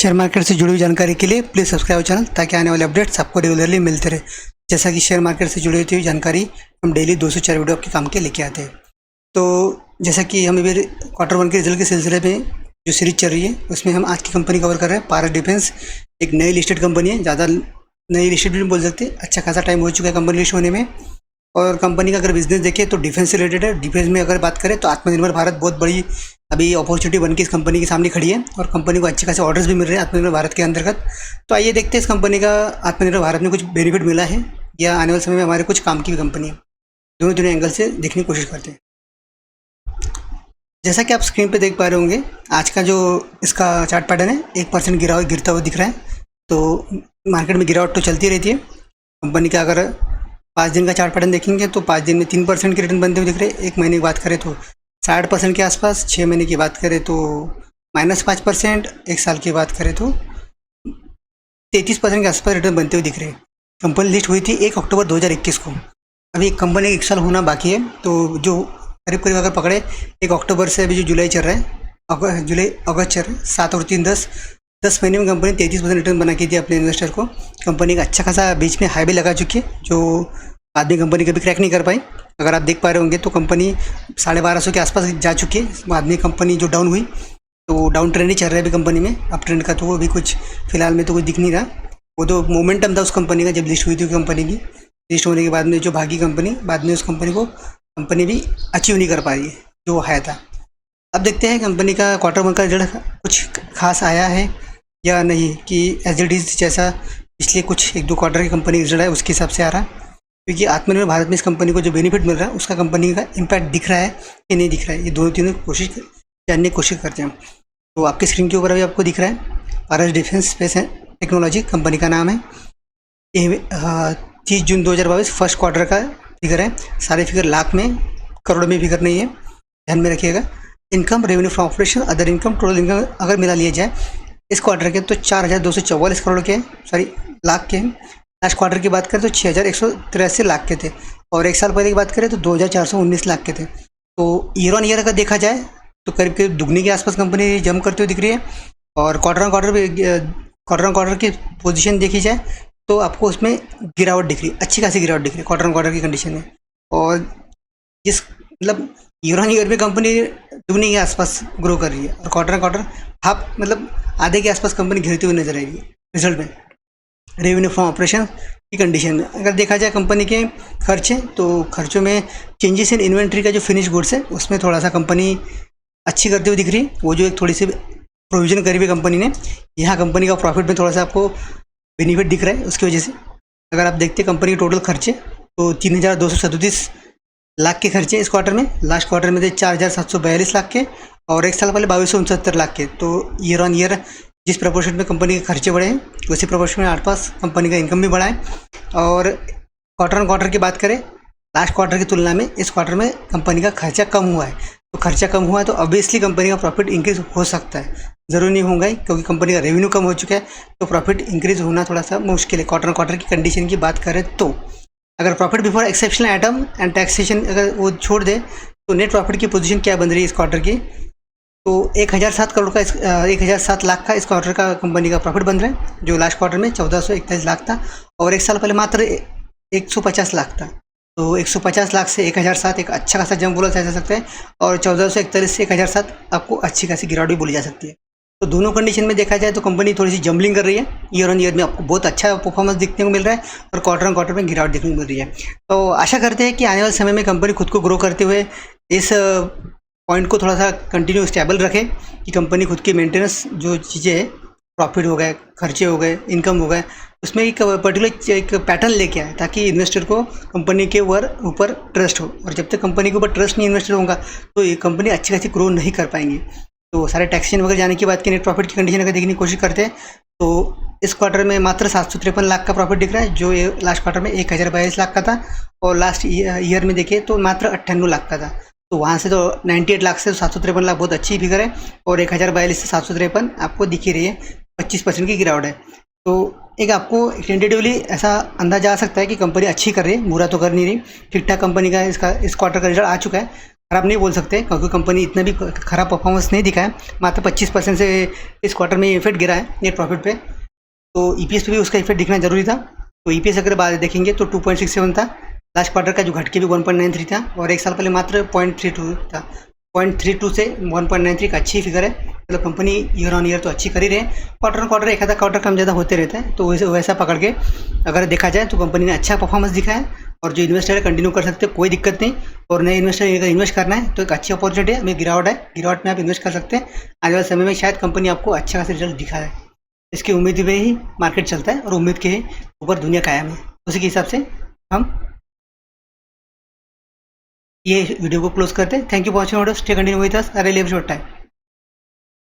Share market से जुड़ी हुई जानकारी के लिए प्लीज़ सब्सक्राइब चैनल ताकि आने वाले अपडेट्स आपको रेगुलरली मिलते रहे। जैसा कि शेयर मार्केट से जुड़ी हुई जानकारी हम डेली 2 से 4 वीडियो आपके काम के लेके आते हैं। तो जैसा कि हम अभी Q1 के रिजल्ट के सिलसिले में जो सीरीज चल रही है उसमें हम आज की कंपनी कवर कर रहे हैं। पारस डिफेंस एक नई लिस्टेड कंपनी है, ज़्यादा नई लिस्टेड भी नहीं बोल सकते, अच्छा खासा टाइम हो चुका है कंपनी लिस्ट होने में। और कंपनी का अगर बिजनेस देखें तो डिफेंस से रिलेटेड है। डिफेंस में अगर बात करें तो आत्मनिर्भर भारत बहुत बड़ी अभी अपॉर्चुनिटी बन के इस कंपनी के सामने खड़ी है और कंपनी को अच्छे खासे ऑर्डर्स भी मिल रहे हैं आत्मनिर्भर भारत के अंतर्गत। तो आइए देखते हैं इस कंपनी का आत्मनिर्भर भारत में कुछ बेनिफिट मिला है या आने वाले समय में हमारे कुछ काम की भी कंपनी है। दोनों एंगल से देखने की कोशिश करते हैं। जैसा कि आप स्क्रीन पे देख पा रहे होंगे, आज का जो इसका चार्ट पैटर्न है 1% गिरता हुआ दिख रहा है। तो मार्केट में गिरावट तो चलती रहती है। कंपनी का अगर 5 दिन का चार्ट पैटर्न देखेंगे तो 5 दिन में 3% के रिटर्न बनते हुए दिख रहे हैं। 1 महीने की बात करें तो 60% के आसपास, 6 महीने की बात करें तो -5%, 1 साल की बात करें तो 33% के आसपास रिटर्न बनते हुए दिख रहे हैं। कंपनी लिस्ट हुई थी 1 अक्टूबर 2021 को। अभी कंपनी 1 साल होना बाकी है। तो जो करीब अगर पकड़े 1 अक्टूबर से अभी जो जुलाई चल रहा है, जुलाई अगस्त चल रहा है, 7 और 3 10 महीने में कंपनी 33% रिटर्न बना के दिया अपने इन्वेस्टर को। कंपनी का अच्छा खासा बीच में हाई भी लगा चुकी है जो आदमी कंपनी कभी क्रैक नहीं कर पाई। अगर आप देख पा रहे होंगे तो कंपनी 1250 के आसपास जा चुकी है। आदमी कंपनी जो डाउन हुई तो डाउन ट्रेंड ही चल रहा है अभी कंपनी में। अप ट्रेंड का तो वो भी कुछ फिलहाल में तो कुछ दिख नहीं रहा। वो तो मोमेंटम था उस कंपनी का जब लिस्ट हुई थी कंपनी की। लिस्ट होने के बाद में जो भागी कंपनी, बाद में उस कंपनी को कंपनी भी अचीव नहीं कर पा रही है जो है था। अब देखते हैं कंपनी का Q1 का रिजल्ट कुछ खास आया है या नहीं, कि एज इट इज़ जैसा पिछले कुछ 1-2 क्वार्टर की कंपनी रिजल्ट है उसके हिसाब से आ रहा है। क्योंकि आत्मनिर्भर भारत में इस कंपनी को जो बेनिफिट मिल रहा है उसका कंपनी का इम्पैक्ट दिख रहा है कि नहीं दिख रहा है, ये दोनों तीनों जानने की कोशिश करते हैं। तो आपकी स्क्रीन के ऊपर अभी आपको दिख रहा है पारस डिफेंस स्पेस टेक्नोलॉजी कंपनी का नाम है। ये 30 जून 2022 फर्स्ट क्वार्टर का फिगर है। सारे फिगर लाख में, करोड़ में फिगर नहीं है, ध्यान में रखिएगा। Income, revenue from operation, other income, total income अगर मिला लिया जाए इस क्वार्टर के तो 4244 करोड़ के, लाख के हैं। लास्ट क्वार्टर की बात करें तो 6183 लाख के थे और 1 साल पहले की बात करें तो 2419 लाख के थे। तो ईयर ऑन ईयर अगर देखा जाए तो करीब करीब दुगनी के आसपास कंपनी जंप करते हुए दिख रही है। और क्वार्टर ऑन क्वार्टर की पोजीशन देखी जाए तो आपको उसमें गिरावट दिख रही है, अच्छी खासी गिरावट दिख रही है क्वार्टर ऑन क्वार्टर की कंडीशन में। और जिस मतलब ईयर ऑन ईयर में कंपनी दुगनी के आसपास ग्रो कर रही है और क्वार्टर ऑन क्वार्टर हाफ मतलब आधे के आसपास कंपनी घिरती हुई नजर आएगी रिजल्ट में। रेवेन्यू फ्रॉम ऑपरेशन की कंडीशन में अगर देखा जाए कंपनी के खर्चे, तो खर्चों में चेंजेस इन इन्वेंट्री का जो फिनिश गुड्स है उसमें थोड़ा सा कंपनी अच्छी करते हुए दिख रही है। वो जो एक थोड़ी सी प्रोविजन करी हुई कंपनी ने, यहाँ कंपनी का प्रॉफिट में थोड़ा सा आपको बेनिफिट दिख रहा है उसकी वजह से। अगर आप देखते हैं कंपनी के टोटल खर्चे तो 3237 लाख के खर्चे इस क्वार्टर में। लास्ट क्वार्टर में थे 4742 लाख के और 1 साल पहले 2269 लाख के। तो ईयर ऑन ईयर जिस प्रपोर्शन में कंपनी के खर्चे बढ़े हैं उसी प्रपोर्शन में आसपास कंपनी का इनकम भी बढ़ा है। और क्वार्टर ऑन क्वार्टर की बात करें लास्ट क्वार्टर की तुलना में इस क्वार्टर में कंपनी का खर्चा कम हुआ है। तो खर्चा कम हुआ है तो ऑब्वियसली कंपनी का प्रॉफिट इंक्रीज हो सकता है, ज़रूरी नहीं होगा क्योंकि कंपनी का रेवेन्यू कम हो चुका है तो प्रॉफिट इंक्रीज होना थोड़ा सा मुश्किल है। क्वार्टर ऑन क्वार्टर की कंडीशन की बात करें तो अगर profit before exceptional item and taxation अगर वो छोड़ दे तो नेट प्रॉफिट की पोजीशन क्या बन रही है इस क्वार्टर की, तो 1007 करोड़ का 1007 लाख का इस क्वार्टर का कंपनी का प्रॉफिट बन रहा है जो लास्ट क्वार्टर में 1441 लाख था और 1 साल पहले मात्र 150 लाख था। तो 150 लाख से 1007 एक अच्छा खासा जंप बोला जा सकता है और 1441 से 1007 आपको अच्छी खासी गिरावट भी बोली जा सकती है। तो दोनों कंडीशन में देखा जाए तो कंपनी थोड़ी सी जंबलिंग कर रही है। ईयर ऑन ईयर में आपको बहुत अच्छा परफॉर्मेंस देखने को मिल रहा है और क्वार्टर ऑन क्वार्टर में गिरावट देखने को मिल रही है। तो आशा करते हैं कि आने वाले समय में कंपनी खुद को ग्रो करते हुए इस पॉइंट को थोड़ा सा कंटिन्यू स्टेबल रखे कि कंपनी खुद की मेंटेनेंस जो चीज़ें हैं, प्रॉफिट हो गए, खर्चे हो गए, इनकम हो गए, उसमें एक पर्टिकुलर एक पैटर्न लेके आए ताकि इन्वेस्टर को कंपनी के ऊपर ट्रस्ट हो। और जब तक कंपनी के ऊपर ट्रस्ट नहीं इन्वेस्टर होगा तो ये कंपनी अच्छी खासी ग्रो नहीं कर पाएंगे। तो सारे टैक्सेशन वगैरह जाने की बात की नेट प्रॉफिट की कंडीशन अगर देखने की कोशिश करते हैं तो इस क्वार्टर में मात्र 753 लाख का प्रॉफिट दिख रहा है जो लास्ट क्वार्टर में 1042 लाख का था और लास्ट ईयर में देखिए तो मात्र 98 लाख का था। तो वहाँ से तो 98 लाख से 753 लाख बहुत अच्छी फिगर है और 1042 से 753 आपको दिख ही रही है, 25% की गिरावट है। तो एक आपको टेंटेटिवली ऐसा अंदाजा आ सकता है कि कंपनी अच्छी कर रही है, बुरा तो कर नहीं रही, ठीक ठाक कंपनी का इसका इस क्वार्टर का रिजल्ट आ चुका है। खराब नहीं बोल सकते, क्योंकि कंपनी इतना भी खराब परफॉर्मेंस नहीं दिखा है, मात्र 25% से इस क्वार्टर में इफेक्ट गिरा है नेट प्रॉफिट पे। तो ईपीएस पे भी उसका इफेक्ट दिखना जरूरी था। तो ईपीएस अगर बाद देखेंगे तो 2.67 था, लास्ट क्वार्टर का जो घट के भी 1.93 था, और एक साल पहले मात्र 0.32 था। 0.32 से 1.93 का अच्छी फिगर है, मतलब कंपनी ईयर ऑन ईयर तो अच्छी कर ही रहे हैं, क्वार्टर ऑन क्वार्टर एक आधा क्वार्टर कम ज़्यादा होते रहता है। तो वैसा पकड़ के अगर देखा जाए तो कंपनी ने अच्छा परफॉर्मेंस दिखा है, और जो इन्वेस्टर है कंटिन्यू कर सकते हैं, कोई दिक्कत नहीं। और नए इन्वेस्टर अगर इन्वेस्ट करना है तो एक अच्छी अपॉर्चुनिटी है, अभी गिरावट है, गिरावट में आप इन्वेस्ट कर सकते हैं। आने वाले समय में शायद कंपनी आपको अच्छा खासा रिजल्ट दिखा है, इसकी उम्मीद में ही मार्केट चलता है, और उम्मीद के ऊपर दुनिया कायम है। उसी के हिसाब से हम ये वीडियो को क्लोज करते हैं। Thank you for watching, stay continue with us, I really appreciate time.